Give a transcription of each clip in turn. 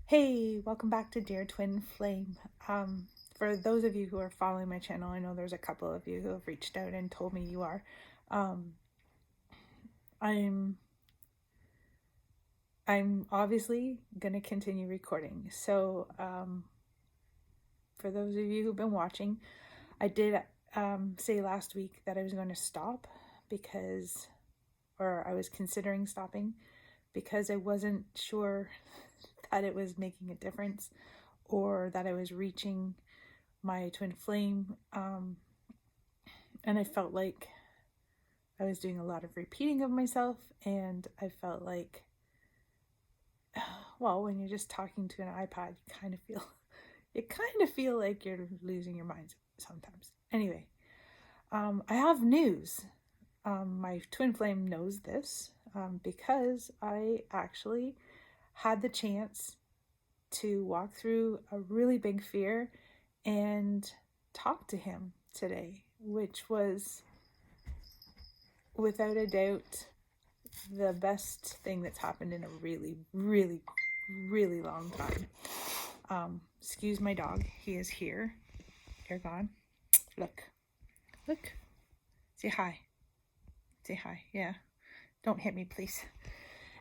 Hey, welcome back to Dear Twin Flame. For those of you who are following my channel, I know there's a couple of you who have reached out and told me you are. Um, I'm I'm obviously gonna continue recording. So, for those of you who've been watching, I did say last week that I was going to stop or I was considering stopping because I wasn't sure that it was making a difference or that I was reaching my twin flame. And I felt like I was doing a lot of repeating of myself, and I felt like, well, when you're just talking to an iPad, you kind of feel like you're losing your mind sometimes. Anyway, I have news. My twin flame knows this because I actually had the chance to walk through a really big fear and talk to him today, which was without a doubt the best thing that's happened in a really, really, really long time. Excuse my dog. He is here. You're gone. Look. Look. Say hi. Say hi. Yeah. Don't hit me, please.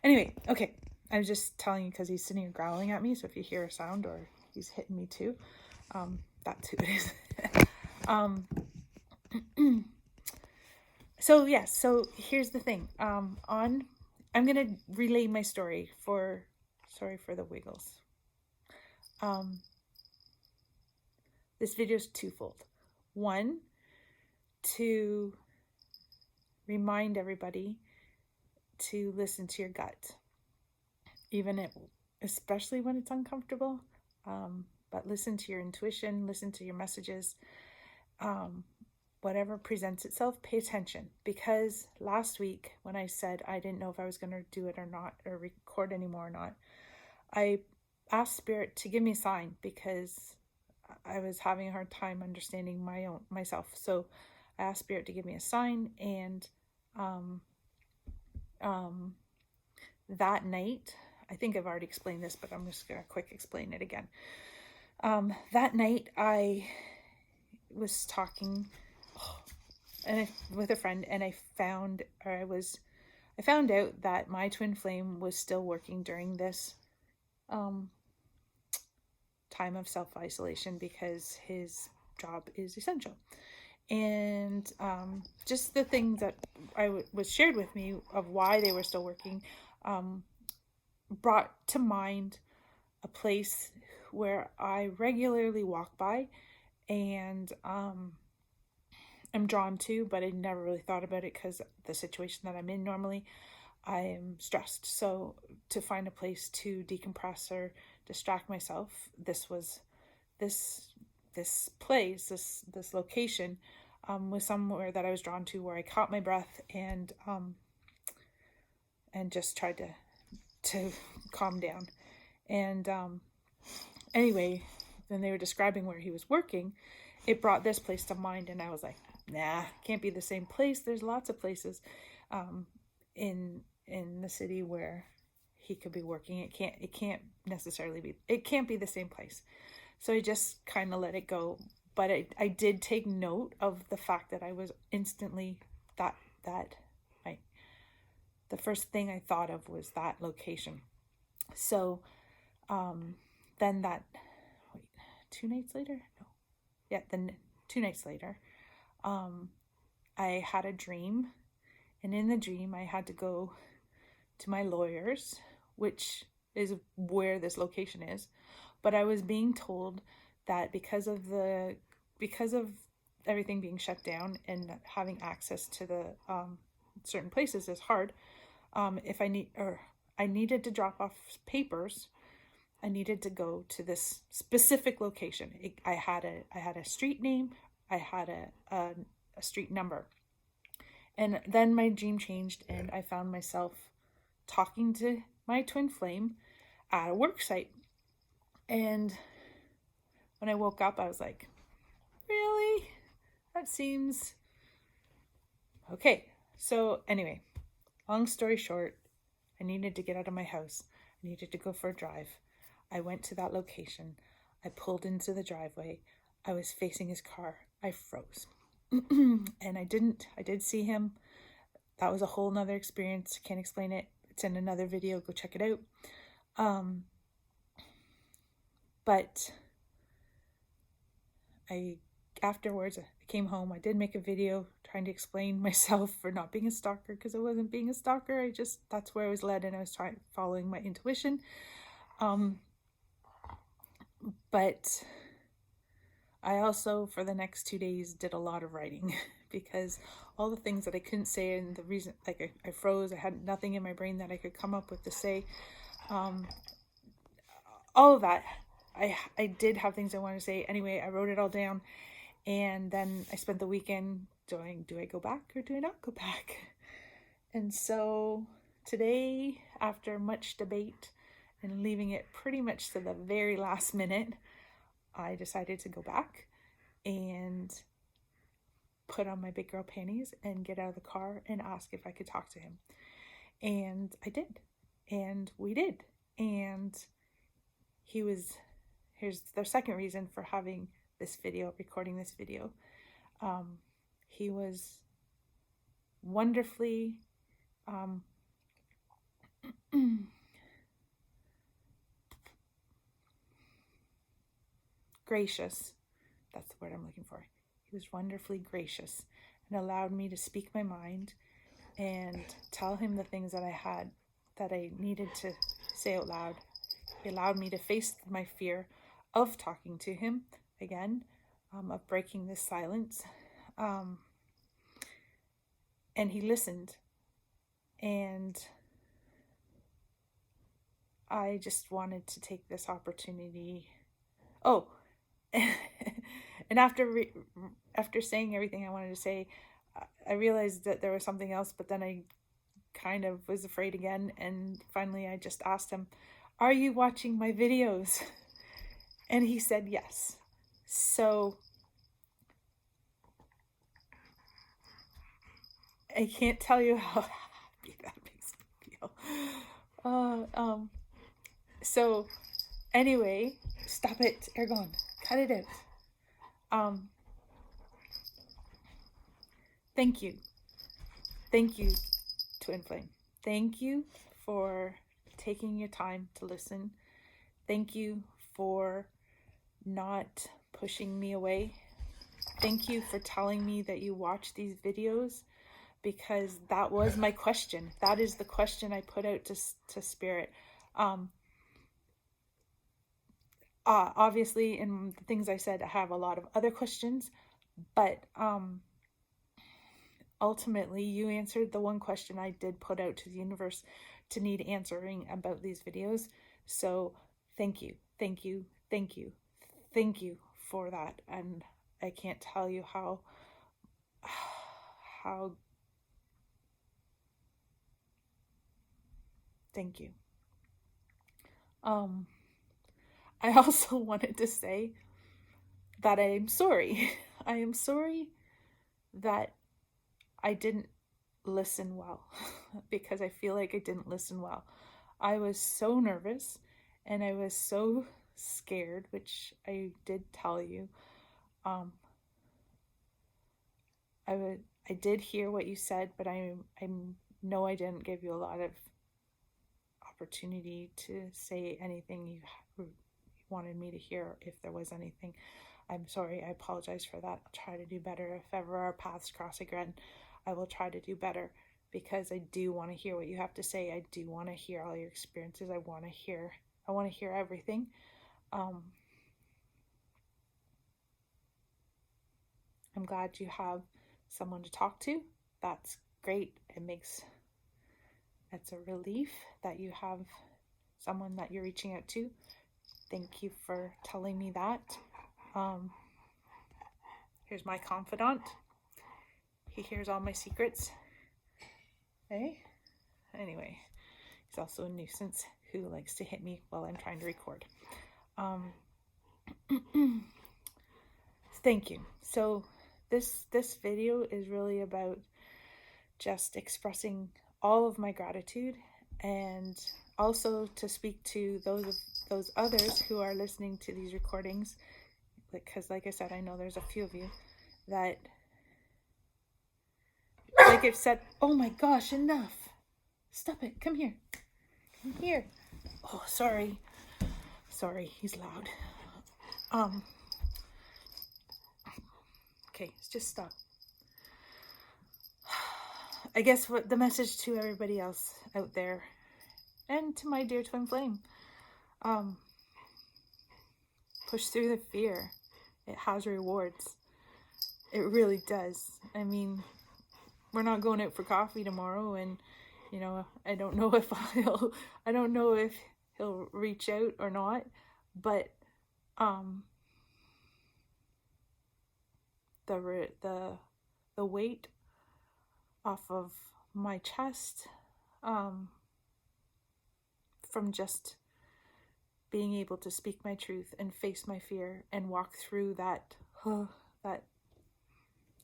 Anyway, okay. I was just telling you because he's sitting here growling at me. So if you hear a sound or he's hitting me too, that's who it is. So yes, so here's the thing. I'm gonna relay my story sorry for the wiggles. This video is twofold. One, to remind everybody to listen to your gut, especially when it's uncomfortable. But listen to your intuition, listen to your messages. Whatever presents itself, pay attention. Because last week when I said I didn't know if I was going to do it or not, or record anymore or not, I asked Spirit to give me a sign because I was having a hard time understanding myself. So I asked Spirit to give me a sign, and that night, I think I've already explained this, but I'm just going to quick explain it again. That night I was talking with a friend, and I found out that my twin flame was still working during this time of self-isolation because his job is essential. And just the things that was shared with me of why they were still working brought to mind a place where I regularly walk by and I'm drawn to, but I never really thought about it because the situation that I'm in normally, I am stressed. So to find a place to decompress or distract myself, this place, this location, was somewhere that I was drawn to, where I caught my breath and just tried to calm down. And anyway, when they were describing where he was working, it brought this place to mind, and I was like, nah, can't be the same place. There's lots of places in the city where he could be working. It can't necessarily be, it can't be the same place. So I just kind of let it go. But I did take note of the fact that I was instantly the first thing I thought of was that location. So then 2 nights later, no, yeah, then 2 nights later, I had a dream, and in the dream I had to go to my lawyer's, which is where this location is. But I was being told that because of everything being shut down and having access to the certain places is hard. If I needed to drop off papers, I needed to go to this specific location. I had a street name, I had a street number, and then my dream changed, and I found myself talking to my twin flame at a work site. And when I woke up, I was like, really? That seems okay. So anyway, long story short, I needed to get out of my house. I needed to go for a drive. I went to that location. I pulled into the driveway. I was facing his car. I froze. And I did see him. That was a whole nother experience. Can't explain it. It's in another video. Go check it out. But afterwards, I came home. I did make a video trying to explain myself for not being a stalker, because I wasn't being a stalker. That's where I was led, and I was following my intuition. But I also, for the next 2 days, did a lot of writing because all the things that I couldn't say, and the reason, like I froze, I had nothing in my brain that I could come up with to say. All of that, I did have things I wanted to say. Anyway, I wrote it all down, and then I spent the weekend doing, do I go back or do I not go back? And so today, after much debate and leaving it pretty much to the very last minute, I decided to go back and put on my big girl panties and get out of the car and ask if I could talk to him. And I did. And we did. And here's the second reason for having this video, recording this video. He was wonderfully gracious. That's the word I'm looking for. He was wonderfully gracious and allowed me to speak my mind and tell him the things that I needed to say out loud. He allowed me to face my fear of talking to him again, of breaking this silence. And he listened. And I just wanted to take this opportunity. Oh, and after saying everything I wanted to say, I realized that there was something else, but then I kind of was afraid again. And finally, I just asked him, "Are you watching my videos?" And he said yes. So I can't tell you how happy that makes me feel. So anyway, stop it, Ergon, cut it out. Thank you Twin Flame. Thank you for taking your time to listen. Thank you for not pushing me away. Thank you for telling me that you watch these videos, because that was my question. That is the question I put out to Spirit. Obviously, in the things I said, I have a lot of other questions, but ultimately, you answered the one question I did put out to the universe to need answering about these videos. So thank you for that. And I can't tell you how thank you. I also wanted to say that I am sorry. I am sorry that I didn't listen well, because I feel like I didn't listen well. I was so nervous and I was so scared, which I did tell you. I did hear what you said, but I know I didn't give you a lot of opportunity to say anything you wanted me to hear, if there was anything. I'm sorry. I apologize for that. I'll try to do better. If ever our paths cross again, I will try to do better, because I do want to hear what you have to say. I do want to hear all your experiences. I want to hear everything. I'm glad you have someone to talk to. That's great. It's a relief that you have someone that you're reaching out to. Thank you for telling me that. Here's my confidant. He hears all my secrets. Hey? Anyway, he's also a nuisance who likes to hit me while I'm trying to record. Thank you. So this video is really about just expressing all of my gratitude, and also to speak to those those others who are listening to these recordings, because like I said, I know there's a few of you that, like I've said, oh my gosh, enough. Stop it. Come here. Come here. Oh, sorry. Sorry, he's loud. Okay, just stop. I guess what the message to everybody else out there, and to my dear twin flame, push through the fear. It has rewards. It really does. I mean, we're not going out for coffee tomorrow, and you know, I don't know if he'll reach out or not, but the weight off of my chest from just being able to speak my truth and face my fear and walk through that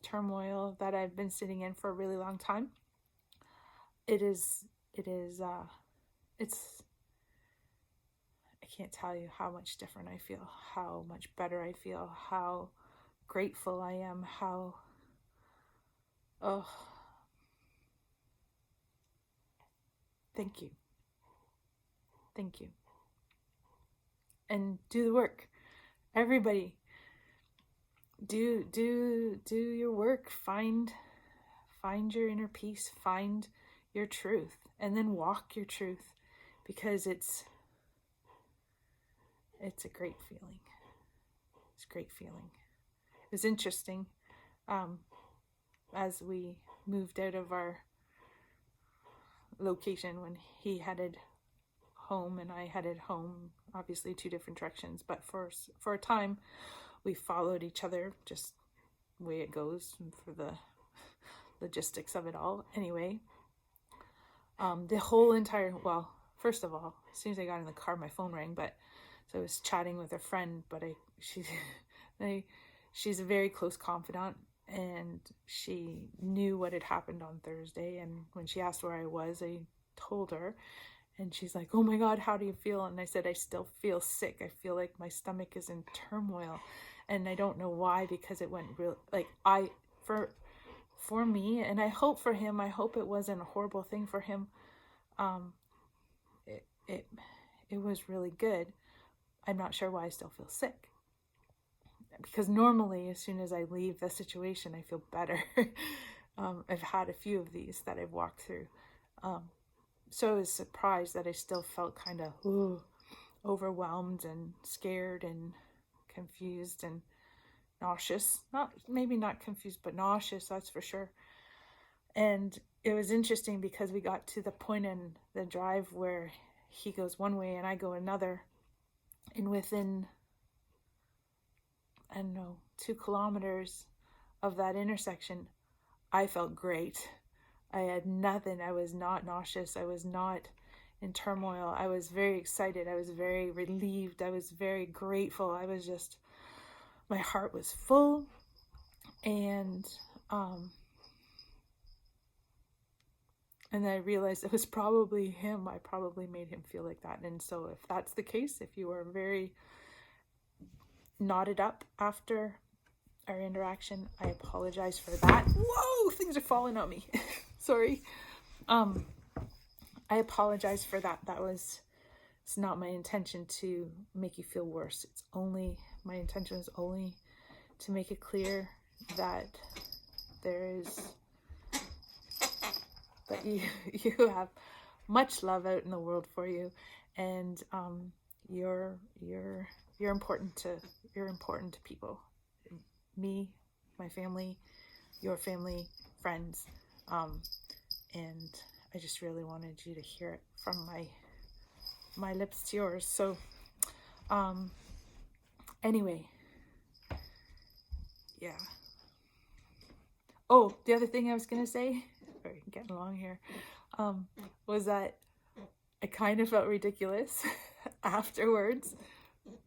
turmoil that I've been sitting in for a really long time. It's I can't tell you how much different I feel, how much better I feel, how grateful I am, thank you. Thank you. And do the work. Everybody, do your work. Find your inner peace, find your truth, and then walk your truth, because it's a great feeling. It's a great feeling. It was interesting as we moved out of our location, when he headed home and I headed home, obviously 2 different directions, but for a time we followed each other, just the way it goes for the logistics of it all. Anyway, the whole entire, well, first of all, as soon as I got in the car, my phone rang, but so I was chatting with a friend, but she's a very close confidant, and she knew what had happened on Thursday, and when she asked where I was, I told her, and she's like, oh my God, how do you feel? And I said, I still feel sick. I feel like my stomach is in turmoil, and I don't know why, because it went real, like, for me, and I hope for him, I hope it wasn't a horrible thing for him. It was really good. I'm not sure why I still feel sick, because normally as soon as I leave the situation, I feel better. I've had a few of these that I've walked through. So I was surprised that I still felt kind of overwhelmed and scared and confused and nauseous. Maybe not confused, but nauseous, that's for sure. And it was interesting because we got to the point in the drive where he goes one way and I go another. And within, I don't know, 2 kilometers of that intersection, I felt great. I had nothing. I was not nauseous. I was not in turmoil. I was very excited. I was very relieved. I was very grateful. I was just, my heart was full. And I realized it was probably him. I probably made him feel like that. And so if that's the case, if you are very knotted up after our interaction, I apologize for that. Whoa, things are falling on me. Sorry. I apologize for that. It's not my intention to make you feel worse. My intention is only to make it clear that that you have much love out in the world for you, and you're important to people. Me, my family, your family, friends, and I just really wanted you to hear it from my lips to yours. So anyway, yeah. Oh, the other thing I was gonna say, sorry, getting along here, was that I kind of felt ridiculous afterwards,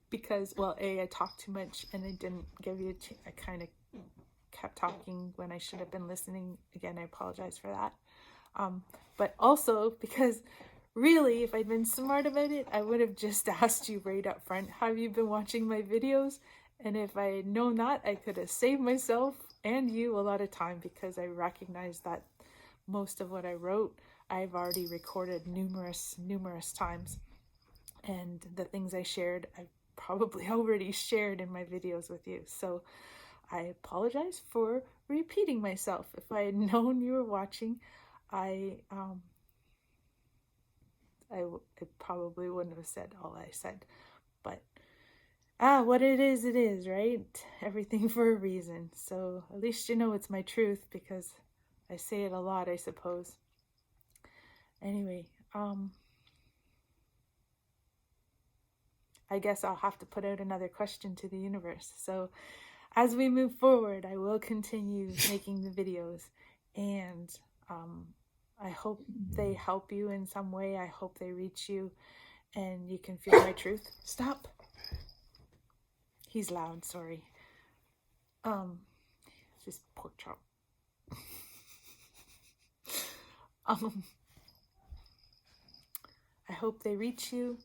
because, well, I talked too much and I didn't give you I kind of kept talking when I should have been listening. Again, I apologize for that. But also because Really, if I'd been smart about it, I would have just asked you right up front, have you been watching my videos? And if I had known that, I could have saved myself and you a lot of time, because I recognize that most of what I wrote, I've already recorded numerous times. And the things I shared, I probably already shared in my videos with you. So I apologize for repeating myself. If I had known you were watching, I probably wouldn't have said all I said. But what it is, right? Everything for a reason. So at least you know it's my truth, because I say it a lot, I suppose. Anyway, I guess I'll have to put out another question to the universe. So as we move forward, I will continue making the videos, and I hope they help you in some way. I hope they reach you and you can feel my truth. Stop. He's loud, sorry. Just pork chop. I hope they reach you.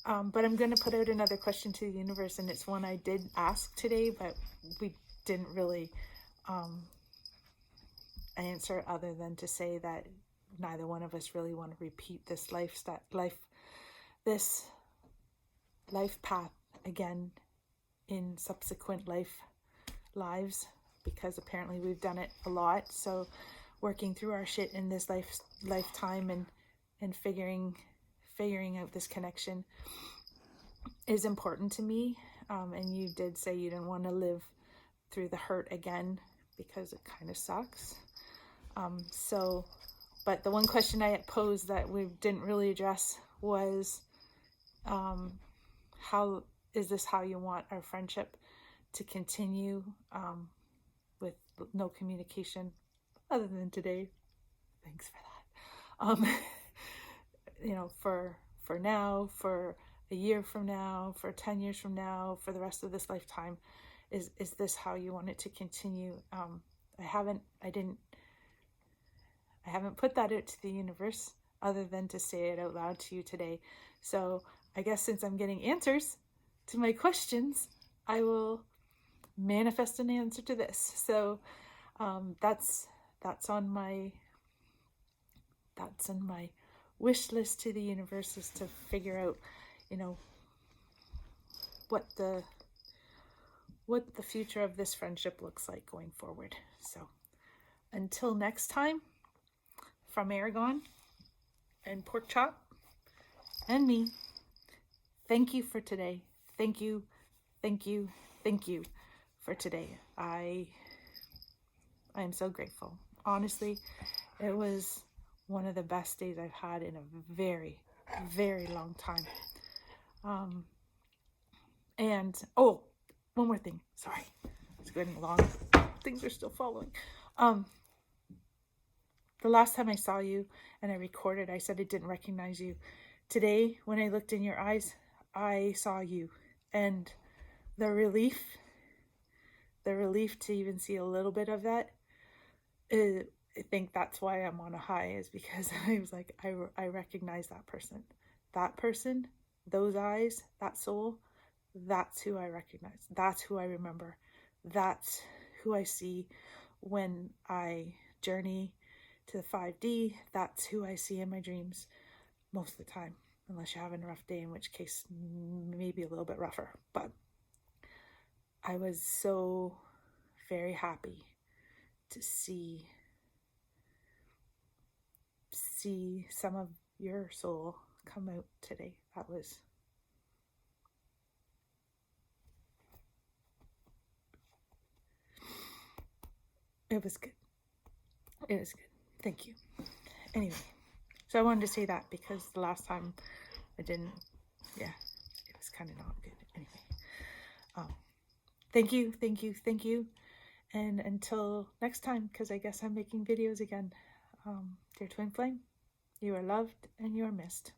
But I'm going to put out another question to the universe, and it's one I did ask today, but we didn't really answer, other than to say that neither one of us really want to repeat this life path again in subsequent lives, because apparently we've done it a lot. So working through our shit in this lifetime and figuring out this connection is important to me. And you did say you didn't want to live through the hurt again, because it kind of sucks. But the one question I had posed that we didn't really address was, how is this how you want our friendship to continue, with no communication other than today? Thanks for that. You know, for now, for a year from now, for 10 years from now, for the rest of this lifetime, is this how you want it to continue? I haven't put that out to the universe, other than to say it out loud to you today. So I guess since I'm getting answers to my questions, I will manifest an answer to this. So that's on my wish list to the universe, is to figure out, you know, what the future of this friendship looks like going forward. So until next time, from Aragon and Pork Chop and me, thank you for today. Thank you for today. I am so grateful. Honestly, it was one of the best days I've had in a very, very long time. And one more thing. Sorry, it's getting long. Things are still following. The last time I saw you and I recorded, I said I didn't recognize you. Today, when I looked in your eyes, I saw you, and the relief to even see a little bit of that, I think that's why I'm on a high, is because I was like, I recognize that person, those eyes, that soul. That's who I recognize. That's who I remember. That's who I see when I journey to the 5D. That's who I see in my dreams most of the time, unless you're having a rough day, in which case maybe a little bit rougher. But I was so very happy to see some of your soul come out today. It was good. Thank you. Anyway, so I wanted to say that, because the last time I didn't, it was kind of not good. Anyway, thank you. And until next time, because I guess I'm making videos again. Dear Twin Flame, you are loved and you are missed.